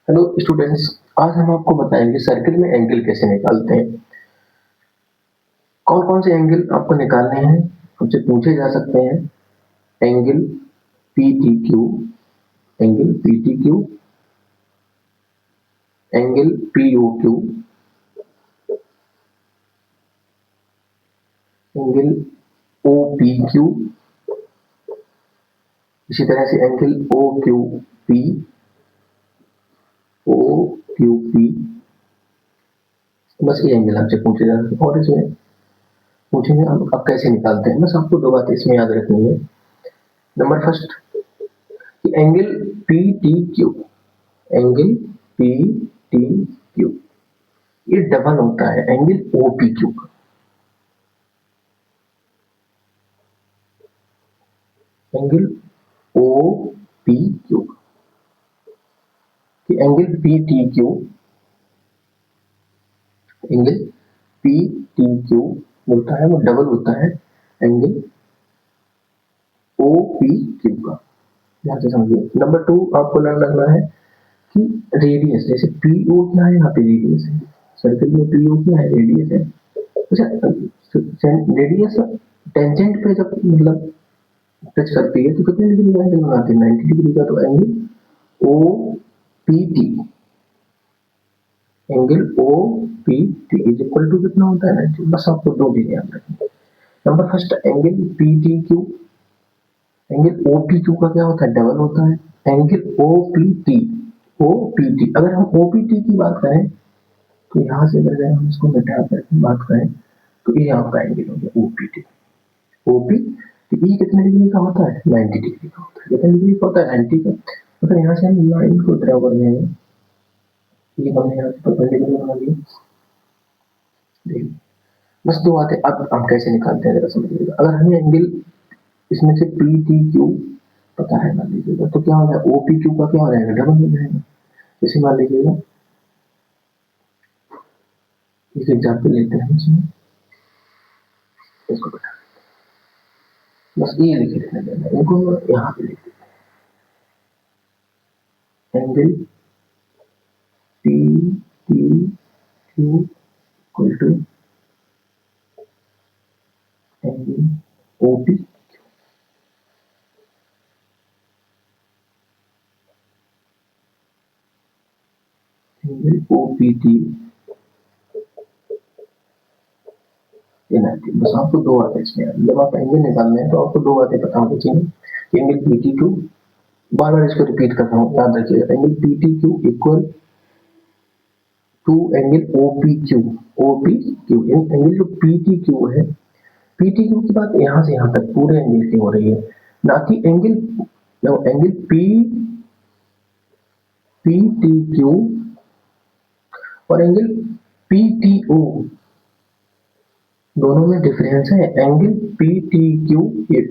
Hello students, आज हम आपको बताएंगे सर्किल में एंगल कैसे निकालते हैं। कौन कौन से एंगल आपको निकालने हैं, हमसे पूछे जा सकते हैं। Angle P T Q, angle P T Q, angle P O Q, angle O P Q, इसी तरह से angle O Q P, O Q P. बस ये एंगल आपसे पूछे जा सकते हैं और इसमें पूछेंगे आप कैसे निकालते हैं। बस आपको दो बातें इसमें याद रखनी है। नंबर फर्स्ट कि angle P T Q, angle P T Q ये डबल होता है एंगल ओ पी क्यू का। एंगल ओ पी क्यू कि angle P T Q, angle P T Q होता है वो डबल होता है एंगल ओ पी क्यू का। ध्यान से समझिए। नंबर टू आपको लर्न रखना है कि रेडियस, जैसे पी ओ क्या है, यहाँ पे रेडियस है। सर्कल में पी ओ क्या है, रेडियस है। अच्छा, रेडियस टेंजेंट पे जब मतलब टच करती है तो कितने डिग्री का एंगल बनाती है, 90 डिग्री का। तो angle O P T, angle O P T is equal to कितना होता है, 90। बस आपको दो चीजें याद रखनी। Number first angle P T Q, angle O P Q का क्या होता है, डबल होता है angle O P T. O P T, अगर हम ओ पी टी की बात करें तो यहाँ से अगर हम इसको मिटा करके बात करें तो ये आपका एंगल हो गया O P T. O P ये कितने डिग्री का होता है, 90 डिग्री का होता है। कितने डिग्री का होता है, 90 का। अगर यहाँ से हम लाइन को ड्रा कर देंगे, ये हमने यहाँ से परपेंडिकुलर बना दिया। बस दो बातें अब हम कैसे निकालते हैं जरा समझिएगा। अगर हमें एंगल इसमें से पी टी क्यू पता है मान लीजिएगा, तो क्या हो जाएगा, ओ पी क्यू का क्या हो जाएगा, डबल हो जाएगा। जैसे मान लीजिएगा एक एग्जाम्पल लेते हैं इसमें, इसको बता बस ये लिख देना देना, इनको यहाँ पे लिख देते हैं। Angle P T Q equal to angle O P, angle O P T. बस आपको दो बातें इसमें, जब आप एंगल निकालने हैं तो आपको दो बातें पता होनी चाहिए। एंगल पी टी क्यू, बार बार इसको रिपीट करता हूँ, याद रखिएगा। Angle P T Q equal to angle O P Q. O P Q angle जो पी टी क्यू है, पी टी क्यू की बात यहाँ से यहाँ तक पूरे एंगल की हो रही है, ना कि angle P P T Q और एंगल पी टी ओ, दोनों में डिफरेंस है। एंगल पी टी क्यू ये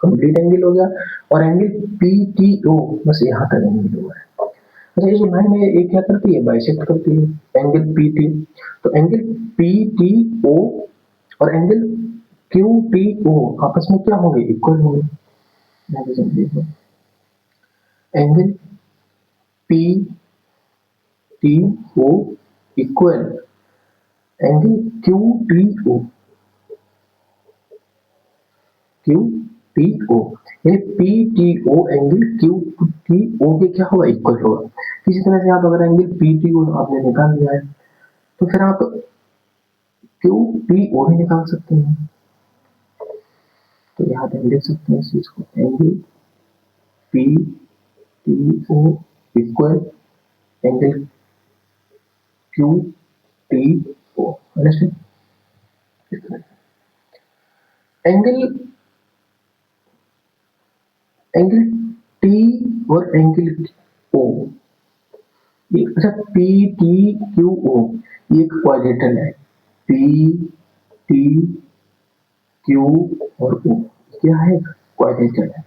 कंप्लीट एंगल हो गया और एंगल पी टी ओ बस यहाँ तक एंगल हुआ है। अच्छा, ये जो लाइन है ये क्या करती है, बाइसेक्ट करती है एंगल पी टी। तो एंगल पी टी ओ और एंगल क्यू टी ओ आपस में क्या होंगे, इक्वल होंगे। Angle P T O equal angle Q T O, Q T O, यानी P T O angle Q T O के क्या होगा, इक्वल होगा। किसी तरह से आप अगर एंगल पी टी ओ आपने निकाल लिया है तो फिर आप क्यू टी ओ भी निकाल सकते हैं। तो यहाँ पे हम लिख सकते हैं इस चीज को, angle P T O equal angle Q T O. Angle angle T और एंगल ओ, अच्छा पी टी क्यू ओ ये एक क्वाड्रेटल है। पी टी क्यू और ओ क्या है, क्वाड्रेटल है।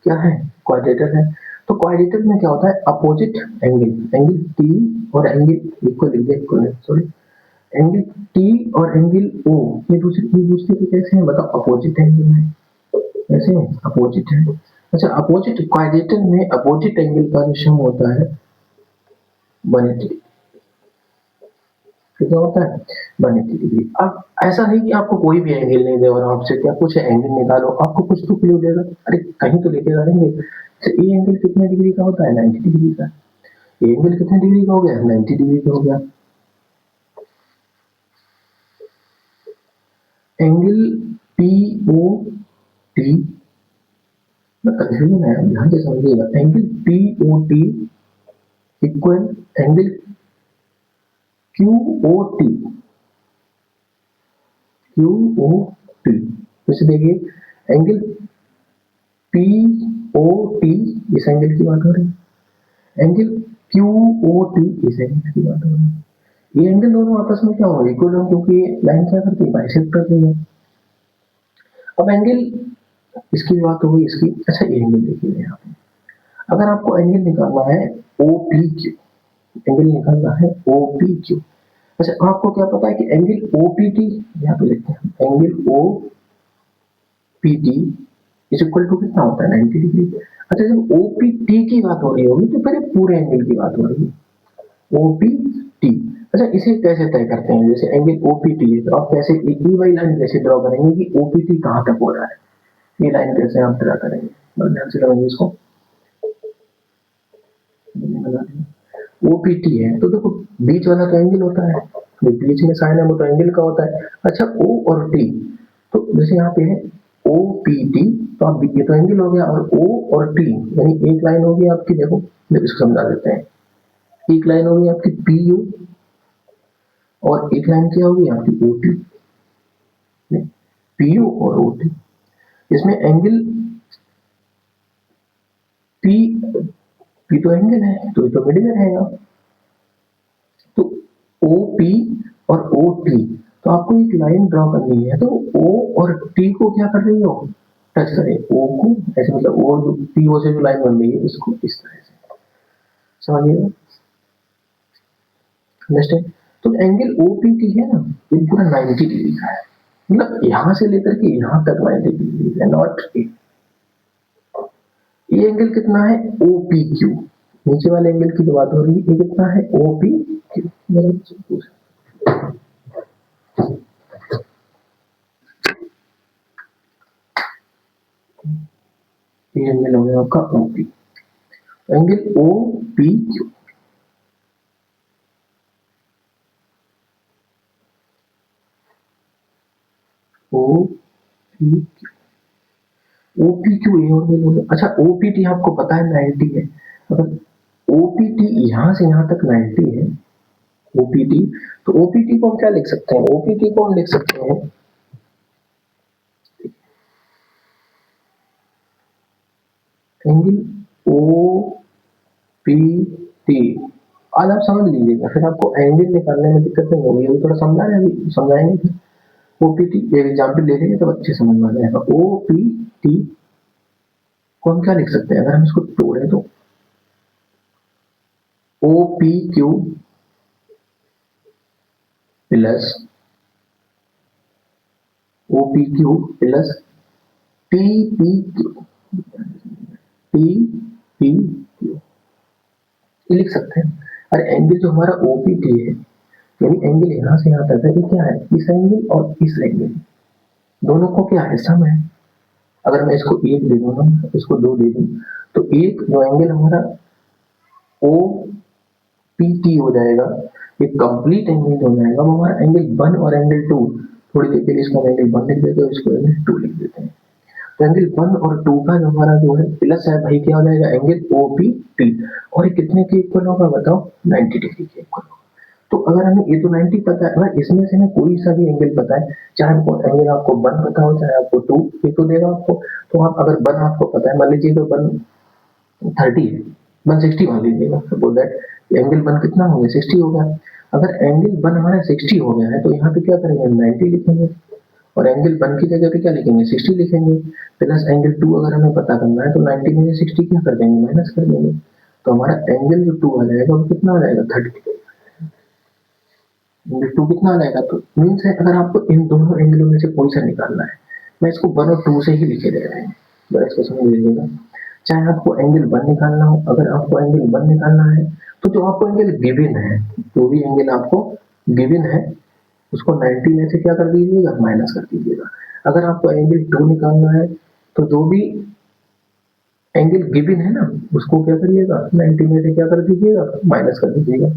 क्या है, क्वाड्रेटल है। तो क्वाड्रेटल में क्या होता है, अपोजिट एंगल, एंगल टी और angle equal sorry angle T और एंगल ओ ये दूसरे के कैसे हैं बताओ, अपोजिट एंगल है। कैसे हैं, अपोजिट है। अच्छा, अपोजिट क्वाड्रेटल में अपोजिट एंगल का जो सम होता है 180, तो क्या होता है 180 डिग्री। अब ऐसा नहीं कि आपको कोई भी एंगल नहीं दे और आपसे क्या कुछ एंगल निकालो, आपको कुछ तो क्लू देगा, अरे कहीं तो लेके जाएंगे। ये एंगल कितने डिग्री का होता है 90 डिग्री का। ये एंगल कितने डिग्री का हो गया 90 डिग्री का हो गया। एंगल पी ओ टी में कंफ्यूजन है, ध्यान से समझिएगा। Angle P O T equal angle Q O T, Q O T. जैसे देखिए एंगल पी ओ टी इस एंगल की बात हो रही है, एंगल क्यू ओ टी इस एंगल की बात हो रही है। ये एंगल दोनों आपस में क्या हो रही है इक्वल, क्योंकि लाइन क्या करती है बाइसेक्ट कर रही है। अब एंगल इसकी बात हो गई इसकी। अच्छा ये एंगल देखिए यहाँ पे, अगर आपको एंगल निकालना है ओ पी क्यू, एंगल निकालना है ओ पी क्यू। अच्छा आपको क्या पता है कि एंगल ओ पी टी, यहाँ पे लिखते हैं angle O P T is equal to कितना होता है 90 डिग्री। अच्छा जब ओ पी टी की बात हो रही होगी तो फिर पूरे एंगल की बात हो रही है ओ पी टी। अच्छा इसे कैसे तय करते हैं, जैसे एंगल ओ पी टी है तो आप कैसे ई वाई लाइन कैसे ड्रॉ करेंगे कि ओ पी टी कहाँ तक हो रहा है, ये लाइन कैसे आप ड्रा करेंगे, बस ध्यान से लगाइए इसको। ओपीटी है तो देखो बीच वाला तो एंगल होता है, जो बीच में साइन है वो तो एंगल का होता है। अच्छा ओ और टी, तो जैसे यहाँ पे है ओ पी टी, तो आप ये तो एंगल हो गया, और ओ और टी यानी एक लाइन होगी आपकी, देखो इसको समझा देते हैं। एक लाइन होगी आपकी पी यू और एक लाइन क्या होगी आपकी ओ टी, पी यू और ओ टी। इसमें एंगल पी, पी तो एंगल है तो ये तो मिडिल में रहेगा, तो ओ पी और ओ टी, तो आपको एक लाइन ड्रॉ करनी है, तो ओ और टी को क्या कर रही हो टच करें, ओ को ऐसे, मतलब ओ जो पी ओ से जो लाइन बन रही है इसको इस तरह से समझिएगा, अंडरस्टैंड। तो एंगल ओ पी टी है ना ये पूरा 90 डिग्री का है, मतलब यहां से लेकर के यहां तक 90 डिग्री है, नॉट ये एंगल कितना है ओ पी क्यू, नीचे वाले एंगल की जो बात हो रही है ये कितना है ओ पी क्यू। ये एंगल हो गया आपका O P, angle O P Q. O P Q, O P Q ये हो। अच्छा ओ पी टी आपको पता है 90 है, अगर ओ पी टी यहां से यहां तक 90 है ओ पी टी, तो ओ पी टी को हम क्या लिख सकते हैं, ओ पी टी को हम लिख सकते हैं एंगल ओ पी टी। आज आप समझ लीजिएगा, फिर आपको एंगल निकालने में दिक्कत नहीं होगी, अभी थोड़ा समझा रहे अभी समझाएंगे फिर। ओ पी टी एग्जाम्पल ले लेंगे तो अच्छे समझ में आ जाएगा। ओ पी टी को हम क्या लिख सकते हैं, अगर हम इसको तोड़े तो O P Q plus O P Q plus T P Q, T P Q ये लिख सकते हैं। और एंगल जो हमारा ओ पी टी है, यानी एंगल यहां से यहां तक है, ये क्या है इस एंगल और इस एंगल दोनों को क्या है सम है। अगर मैं इसको एक दे दूं ना, इसको दो दे दूं, तो एक जो एंगल हमारा ओ पी टी हो जाएगा, एक कंप्लीट एंगल हो जाएगा, वो हमारा एंगल 1 और एंगल 2। थोड़ी देर के लिए इसको एंगल 1 लिख देते हैं, इसको एंगल 2 लिख देते हैं। तो एंगल 1 और 2 का जो हमारा जो है प्लस है भाई, क्या हो जाएगा एंगल ओ पी टी, और ये कितने के इक्वल होगा बताओ 90 डिग्री के इक्वल होगा। तो अगर हमें ये तो 90 पता है, अगर इसमें से हमें कोई सा भी एंगल पता है, चाहे आपको एंगल आपको 1 पता हो चाहे आपको 2, ये तो देगा आपको। तो आप अगर 1 आपको पता है, मान लीजिए तो 130 है, 160 मान लीजिएगा, सपोज दैट एंगल 1 कितना हो गया 60 हो गया। अगर एंगल 1 हमारा 60 हो गया है तो यहाँ पे क्या करेंगे 90 लिखेंगे, और एंगल 1 की जगह पे क्या लिखेंगे 60 लिखेंगे, प्लस एंगल 2 अगर हमें पता करना है तो 90 में से 60 क्या कर देंगे माइनस कर देंगे, तो हमारा एंगल जो 2 आ जाएगा वो कितना आ जाएगा 30। एंगल 2 कितना आ जाएगा, तो मीन्स है अगर आपको इन दोनों एंगलों में से कोई सा निकालना है, मैं इसको 1 और 2 से ही लिखे दे रहे हैं, बस इसको समझ लीजिएगा। चाहे आपको एंगल 1 निकालना हो, अगर आपको एंगल 1 निकालना है तो जो आपको एंगल गिवन है, जो भी एंगल आपको गिवन है उसको 90 में से क्या कर दीजिएगा, माइनस कर दीजिएगा। अगर आपको एंगल 2 निकालना है तो जो भी एंगल गिवन है ना उसको क्या करिएगा, 90 में से क्या कर दीजिएगा, माइनस कर दीजिएगा।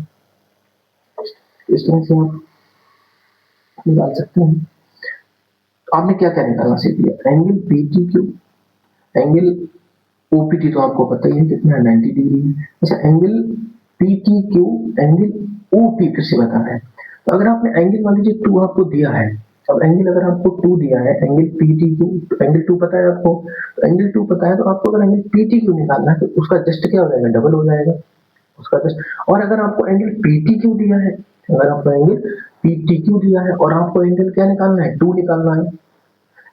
इस तरह से आप निकाल सकते हैं। आपने क्या क्या निकालना सीख लिया, angle P T Q, angle OPT तो आपको पता ही है कितना है, 90 डिग्री है। अच्छा angle P T Q, angle OP फिर से बताना है। तो अगर आपने एंगल मान लीजिए 2 आपको दिया है, अब एंगल अगर आपको 2 दिया है, angle P T Q, angle 2 पता है आपको, तो एंगल 2 पता है तो आपको अगर एंगल पी टी क्यू निकालना है तो उसका जस्ट क्या हो जाएगा, डबल हो जाएगा उसका जस्ट। और अगर आपको एंगल पी टी क्यू दिया है, अगर आपको एंगल पी टी क्यू दिया है और आपको एंगल क्या निकालना है, 2 निकालना है,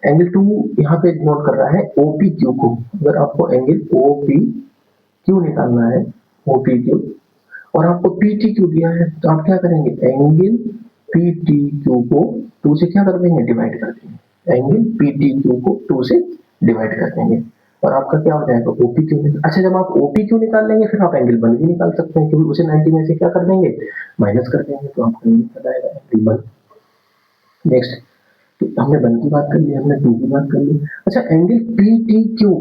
एंगल 2 यहाँ पे नोट कर रहा है ओपी क्यू को। अगर आपको एंगल ओपी क्यू निकालना है, ओपी क्यू, और आपको पी टी क्यू दिया है तो आप क्या करेंगे, एंगल पी टी क्यू को 2 से क्या कर देंगे, डिवाइड कर देंगे, एंगल पी टी क्यू को 2 से डिवाइड कर देंगे और आपका क्या हो जाएगा, ओपी क्यू। अच्छा जब आप ओपी क्यू निकाल लेंगे फिर आप एंगल 1 भी निकाल सकते हैं, क्योंकि उसे 90 में से क्या कर देंगे, माइनस कर देंगे, तो आपका निकल आएगा एंगल 1। नेक्स्ट, तो हमने 1 की बात कर ली, हमने 2 की बात कर ली। अच्छा एंगल पी टी क्यू,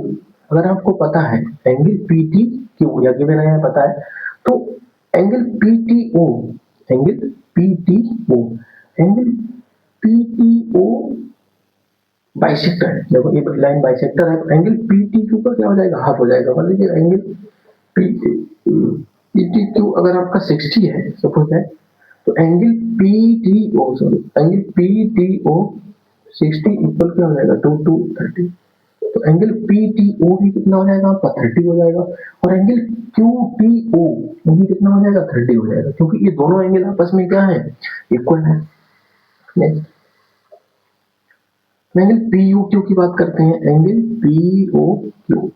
अगर आपको पता है एंगल पी टी क्यू या गिवन है पता है, तो angle P T O, angle P T O, angle P T O bisector है, देखो ये लाइन बाइसेक्टर है, तो एंगल पी टी क्यू का क्या हो जाएगा, हाफ हो जाएगा। मान लीजिए एंगल पी टी क्यू अगर आपका 60 है सपोज है, तो angle P T O, sorry angle P T O 60 equal क्या हो जाएगा, 2 to 30, तो एंगल पी टी ओ भी कितना हो जाएगा आपका, 30 हो जाएगा। और एंगल क्यू टी ओ वो भी कितना हो जाएगा, 30 हो जाएगा, क्योंकि ये दोनों एंगल आपस में क्या है, इक्वल है। Next, angle P U Q की बात करते हैं, angle P O Q,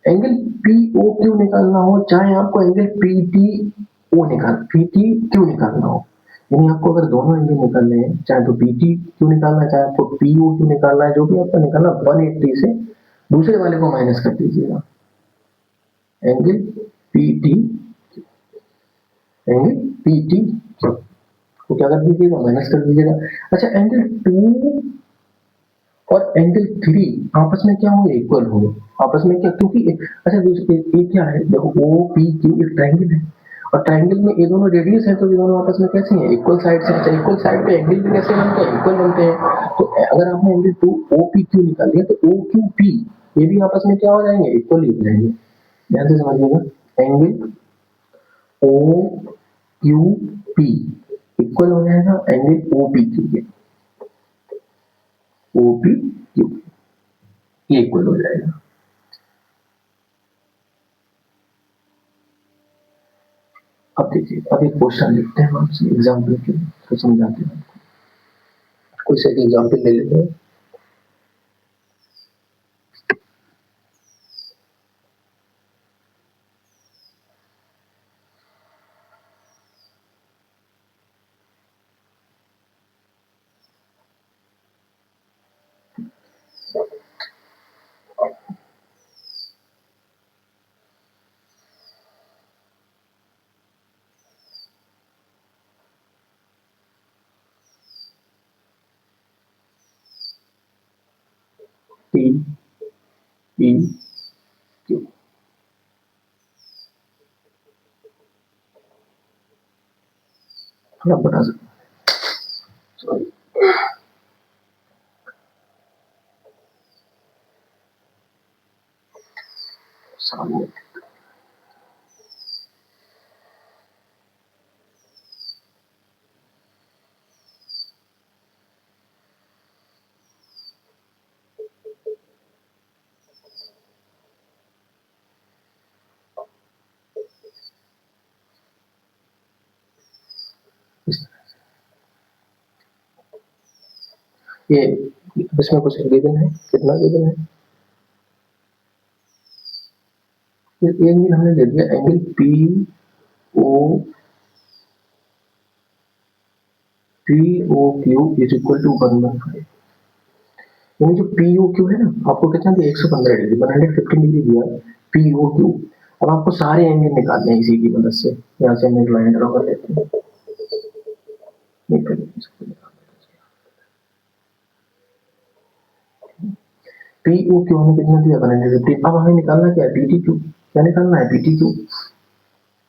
angle P O Q निकालना हो, चाहे आपको angle P T O P T Q निकालना हो, यानी आपको अगर दोनों एंगल निकालने हैं, चाहे तो पी टी क्यू निकालना है, चाहे आपको पी ओ क्यू निकालना है, जो भी आपका निकालना, 180 से दूसरे वाले को माइनस कर दीजिएगा, angle P T, angle P T Q को क्या कर दीजिएगा, माइनस कर दीजिएगा। अच्छा एंगल 2 और एंगल 3 आपस में क्या होंगे, इक्वल होंगे आपस में, क्या, क्योंकि अच्छा दूसरी ये क्या है, देखो ओ पी क्यू एक ट्रायंगल है और ट्रायंगल में ये दोनों रेडियस है, तो ये दोनों आपस में कैसे हैं, इक्वल साइड से। अच्छा इक्वल साइड पे एंगल भी कैसे बनते हैं, इक्वल बनते हैं। तो अगर आपने एंगल 2 ओ पी क्यू निकाल दिया तो ओ क्यू पी ये भी आपस में क्या हो जाएंगे, इक्वल ही हो जाएंगे। ध्यान से समझिएगा, angle O Q P equal हो जाएगा एंगल ओ पी क्यू के, ओ पी क्यू ये इक्वल हो जाएगा। अब देखिए, अब एक क्वेश्चन लिखते हैं आपसे एग्जाम्पल के लिए, तो समझाते हैं। कोई से एग्जाम्पल ले लेते हैं। पी पी क्यू, थोड़ा बता सकते, सॉरी सामने, ये इसमें कुछ गिवन है, कितना गिवन है, ये एंगल हमने ले लिया, angle P O Q is equal to 115, यानी जो पी ओ क्यू है ना, आपको कितना दिया, 115 डिग्री, 115 डिग्री दिया पी ओ क्यू, अब आपको सारे एंगल निकालने हैं इसी की मदद से। यहाँ से हम एक लाइन ड्रॉ कर लेते हैं। पी ओ क्यू हमें कितना दिया 150। अब हमें निकालना क्या है, पी टी क्यू। क्या निकालना है, पी टी क्यू।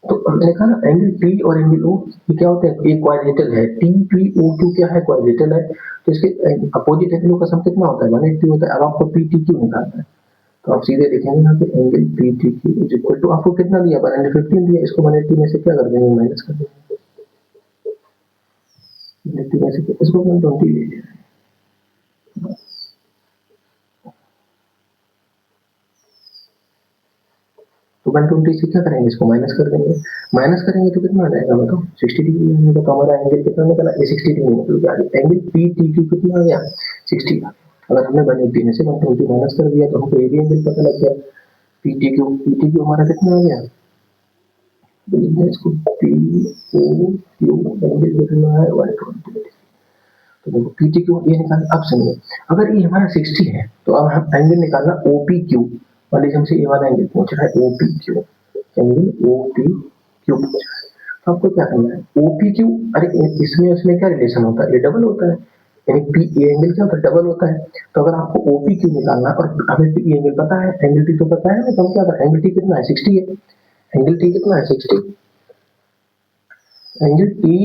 तो हमने कहा ना एंगल पी और एंगल ओ ये क्या होते हैं, एक क्वाड्रेटल है। टी पी ओ क्यू क्या है, क्वाड्रेटल है। तो इसके अपोजिट एंगलों का सम कितना होता है, 180 होता है। अब आपको पी टी क्यू निकालना है, तो आप सीधे लिखेंगे यहाँ पे angle P T Q is equal to, आपको कितना दिया 115 दिया, इसको 180 में से क्या कर देंगे, माइनस कर देंगे। 180 में से इसको 120 ले लिया। तो 120 से क्या करेंगे, इसको माइनस कर देंगे। माइनस करेंगे तो कितना आ जाएगा बताओ, 60 डिग्री आएगा। तो हमारा एंगल कितना निकला, ये 60 डिग्री निकल गया। एंगल पी टी क्यू कितना आ गया, 60। अगर हमने 180 में से 120 माइनस कर दिया तो हमको ये भी एंगल पता लग गया। पी टी क्यू हमारा कितना आ गया, इसको पी ओ क्यू एंगल कितना है 120। तो देखो पी टी क्यू ये निकालना। अब सुनिए, अगर ये हमारा 60 है तो अब हम एंगल निकालना ओ पी क्यू। मान लीजिए हमसे ये वाला एंगल पूछ रहा है O P Q, angle O P Q पूछ रहा है। तो आपको क्या करना है, ओ पी क्यू, अरे इसमें उसमें क्या रिलेशन होता है, ये डबल होता है। यानी पी ए एंगल क्या होता है, डबल होता है। तो अगर आपको ओ पी क्यू निकालना और हमें पी एंगल पता है, एंगल टी तो पता है, तो हम क्या करें, एंगल टी कितना है 60 है। एंगल टी कितना है 60, एंगल टी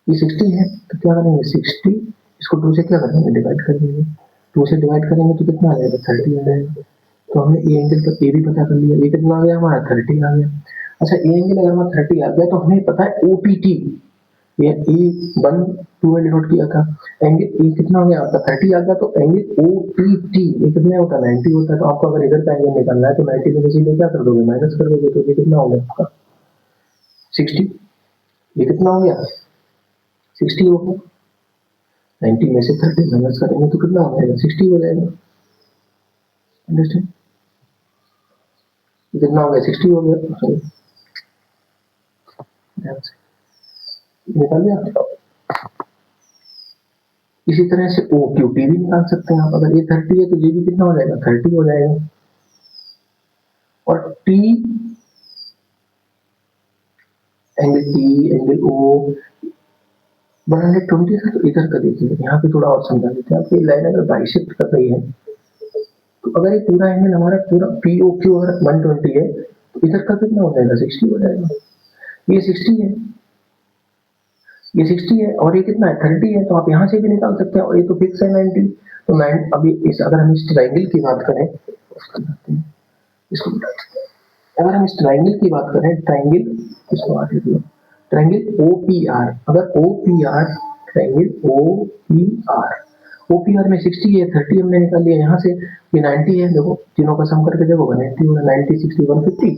ये 60 है। तो क्या करेंगे 60, इसको 2 से क्या करेंगे, डिवाइड कर देंगे। 2 से डिवाइड करेंगे तो कितना आ जाएगा, 30 आ जाएगा। तो हमने ए एंगल का ए भी पता कर लिया, ये कितना आ गया हमारा 30 आ गया। अच्छा ए एंगल अगर हमारा 30 आ गया तो हमें पता है ओपीटी, ये ए 1 2 में डिनोट किया था। एंगल ए कितना हो गया आपका 30 आ गया, तो एंगल ओपीटी ये कितना होता है 90 होता है। तो आपको अगर इधर का एंगल निकालना है तो 90 में से सीधे क्या कर दोगे, माइनस कर दोगे। तो ये कितना हो गया आपका 60, ये कितना हो गया 60 हो गया। 90 में से 30 माइनस करेंगे तो कितना हो जाएगा 60 हो जाएगा। अंडरस्टैंड, कितना हो गया 60 हो गया। सॉरी निकाल दिया। इसी तरह से ओ क्यू टी भी निकाल सकते हैं आप। अगर ये 30 है तो ये भी कितना हो जाएगा 30 हो जाएगा। और T angle T angle O 120 था। तो इधर का देखिए, यहाँ पे थोड़ा और समझा देते हैं आपको। लाइन अगर बाइसेक्ट कर रही है तो अगर ये पूरा एंगल हमारा पूरा पी ओ क्यू अगर 120 है तो इधर का कितना हो जाएगा 60 हो जाएगा। ये 60 है, ये 60 है और ये कितना है 30 है। तो आप यहाँ से भी निकाल सकते हैं, और ये तो फिक्स है 90। तो 9 अभी इस अगर हम इस ट्रायंगल की बात करें, इसको अगर हम इस ट्रायंगल की बात करें, ट्रायंगल इसको आगे दिया, ट्रायंगल ओ पी आर। अगर O P R, triangle O P R, O P R में 60 है, 30 हमने निकाल लिया यहाँ से। ये 90 है, देखो तीनों का सम करके देखो 180 होगा, 90 60 150।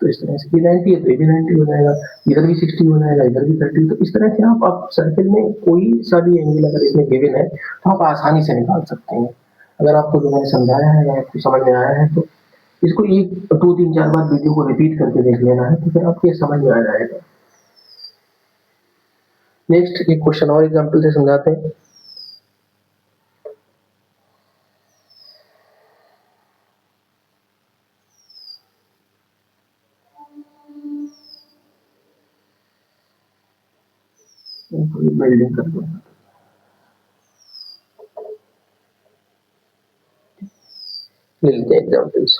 तो इस तरह से ये 90 है तो ये भी 90 हो जाएगा, इधर भी 60 हो जाएगा, इधर भी 30। तो इस तरह से आप सर्किल में कोई सा भी एंगल अगर इसमें गिवन है तो आप आसानी से निकाल सकते हैं। अगर आपको जो मैंने समझाया है, अगर आपको समझ में आया है तो इसको एक 2 3 4 बार वीडियो को रिपीट करके देख लेना है, तो फिर आपको ये समझ में आ जाएगा। नेक्स्ट एक क्वेश्चन और एग्जांपल से समझाते हैं। बिल्डिंग कर दो, ले लेते हैं एग्जांपल्स।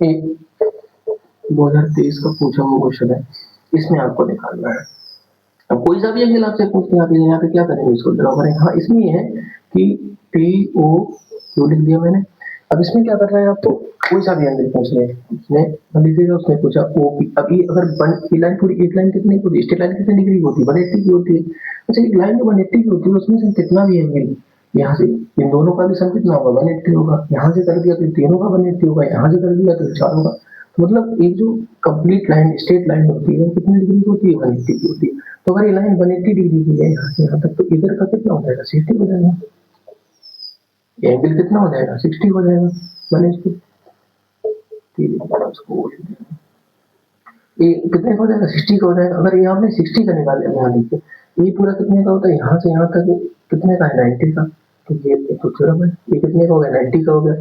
एक 2023 का पूछा हुआ क्वेश्चन है, इसमें आपको निकालना है। अब कोई सा भी एंगल आपसे पूछते हैं, आप यहाँ पे क्या करेंगे, इसको ड्रॉ करें। हाँ इसमें ये है कि टी ओ क्यू लिख दिया मैंने। अब इसमें क्या करना है आपको, कोई सा भी एंगल पूछ ले, उसने मान लीजिएगा उसने पूछा ओ पी। अब ये अगर वन लाइन पूरी, एक लाइन कितनी होती है, स्ट्रेट लाइन कितनी डिग्री होती है 180 की होती है। अच्छा एक लाइन जो 180 की होती है उसमें से कितना भी एंगल, यहाँ से इन दोनों का भी सम कितना होगा 180 होगा। यहाँ से कर दिया तो तीनों का 180 होगा, यहाँ से कर दिया तो 4 होगा। तो मतलब एक जो कंप्लीट लाइन स्ट्रेट लाइन होती है वो कितने डिग्री की होती है, 180 की होती है। तो अगर ये लाइन 180 डिग्री की है यहाँ से यहाँ तक, तो इधर का कितना हो जाएगा, 60 हो जाएगा। ये एंगल कितना हो जाएगा, 60 हो जाएगा। मैंने इसको ये कितने का हो जाएगा, 60 का हो जाएगा। अगर ये आपने 60 का निकाले, यहाँ देखिए ये पूरा कितने का होता है, यहाँ से यहाँ तक कितने का है, 90 का। तो ये तो थ्योरम है, ये कितने का हो गया, 90 का हो गया।